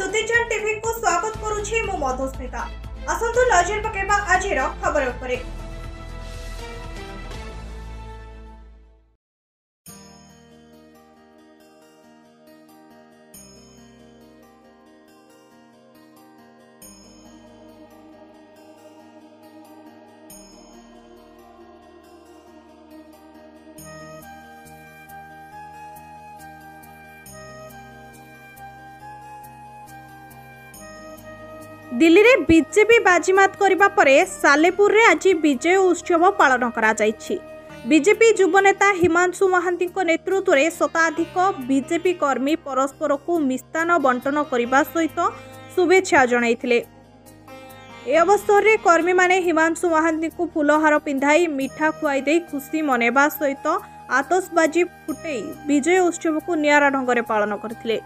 दुतीजन TV को स्वागत करुछि मु मधुस्मिता। आसंतु नजर पकेबा आजिर खबर उपरे। दिल्ली रे बीजेपी बाजीमात करबा परे सालेपुर रे आज विजय उत्सव पालन करा जायछि। बीजेपी युव नेता हिमांशु महांती नेतृत्व में शताधिक बीजेपी कर्मी परस्पर को मिष्टान बंटन करने सहित शुभेच्छा जणाइथिले। ए अवसर रे कर्मी माने हिमांशु महांती को फूलहार पिंधाई मिठा खुआई दे खुशी मनेबा सहित आतशबाजी फुटई विजय उत्सव को नियारा ढंग रे पालन करथिले।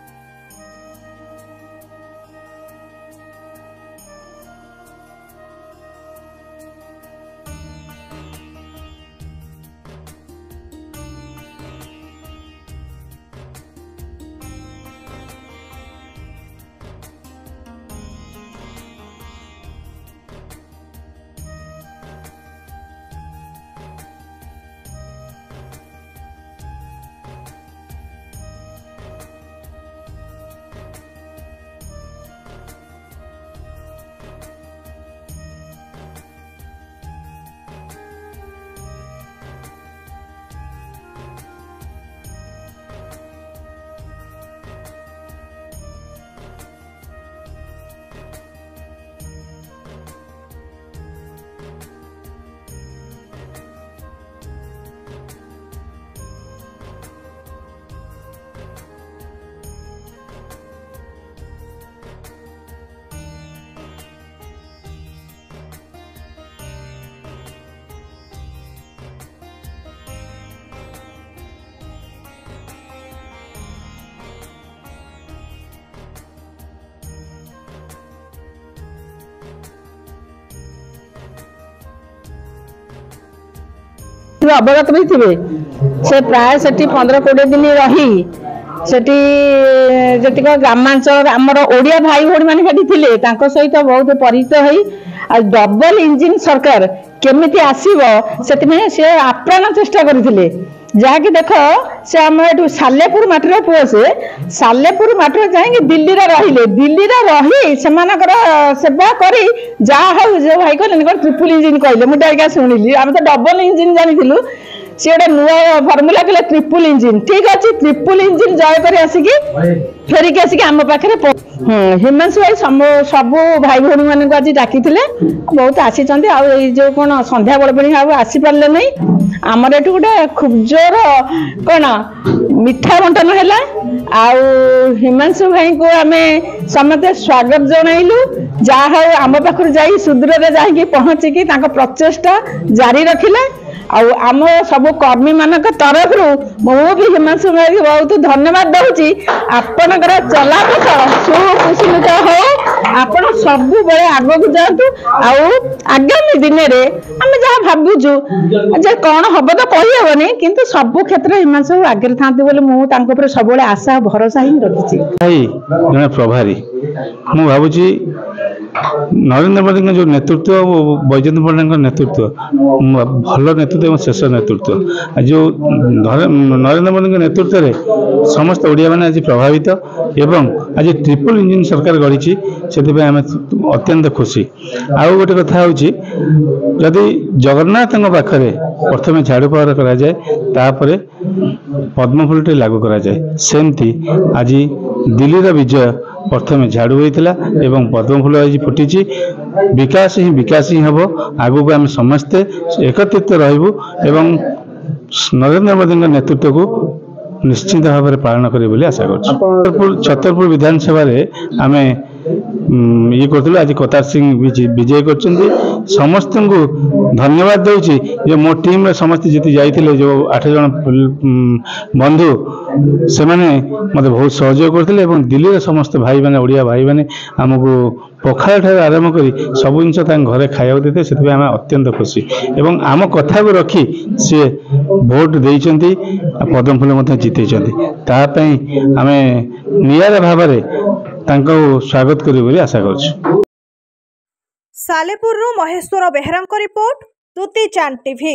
अवगत भी थे से प्राय से 15-20 दिन रही सेठी जतिक ग्रामांचल आमर ओडिया भाई भौणी मैंने सहित बहुत परिचित हो डबल इंजिन सरकार केमिति आसीबो से से आप्राण चेष्टा करथिले। जहाँकि देख से आम ये सालेपुर माटर पुओ से सालेपुर माटर जाए दिल्ली रहिले दिल्ली रही से सेवा करी जहाँ जो भाई कहले ट्रिपल इंजिन कहले मुझे शुणिली आम तो डबल इंजिन जानी सी गोटे नुआ फर्मुला कहले ट्रिपल इंजिन ठीक अच्छे ट्रिपल इंजिन जय कर आसिकी फेरिक आसिक आम पाखे हिमांशु भाई सबू भाई भौणी मान आज डाकी बहुत आसी जो कौन संध्या बेल आसी पारे नहीं आमर एटू गोटे खूब जोर कौन मिठा बंटन है हिमांशु भाई को आम समस्ते स्वागत जनइलु जहाँ आम पाखर जा सुदूर में जाकि पहुँचिकी प्रचेषा जारी रखिले आम सब कर्मी मान तरफ भी हिमांशु भाई बहुत धन्यवाद दूची आपणकर चलापथ सुकुशलित हो आपण सब बड़े आगक जातु आगामी दिन में आम जहाँ भावुचु कौन हम तो कहीहबनी किंतु सब क्षेत्र हिमांशु आगे था मुझे सब आशा भरोसा ही रखी जड़े प्रभारी मु भावुची नरेंद्र मोदी जो नेतृत्व बैजयंत पण्डा नेतृत्व भल नेतृत्व और शेष नेतृत्व जो नरेंद्र मोदी नेतृत्व में समस्त ओडिया मैंने आज प्रभावित एवं आज ट्रिपल इंजिन सरकार गढ़ी से आम अत्यंत खुशी। आउ गोटे कथा जदि जगन्नाथ पाखे प्रथम झाड़ू पहर कराए पद्मफूल लागू कराए सेमती आज दिल्ली विजय प्रथम झाड़ू होता एवं पद्मफूल आज फुटी विकास ही हम आगू आम समस्ते एकत्रित रहबू एवं नरेंद्र मोदी नेतृत्व को निश्चित भाव में पालन करें आशा कर छतरपुर विधानसभा आम ये करूँ आज कतार सिंह विजय कर समस्त को धन्यवाद दूची जो मो टीम समस्त जीति जाइए जो 8 जन बंधु से मत बहुत सहयोग करते दिल्ली समस्त भाई मैंने ओडिया भाई मैंने आमको पखाल ठार आरंभ कर सब जिन घरे खाया देते से आम अत्यंत खुशी एवं आम कथा को रखी सी भोट देते पद्मफूल जीते आम निरा भाव ତାଙ୍କୁ ସ୍ୱାଗତ କରିବେ ବୋଲି ଆଶା କରୁଛୁ। ସାଲେପୁରରୁ ମହେଶ୍ୱର ବେହେରାଙ୍କ ରିପୋର୍ଟ, ଦୁତି ଚାନ୍ଦ ଟିଭି।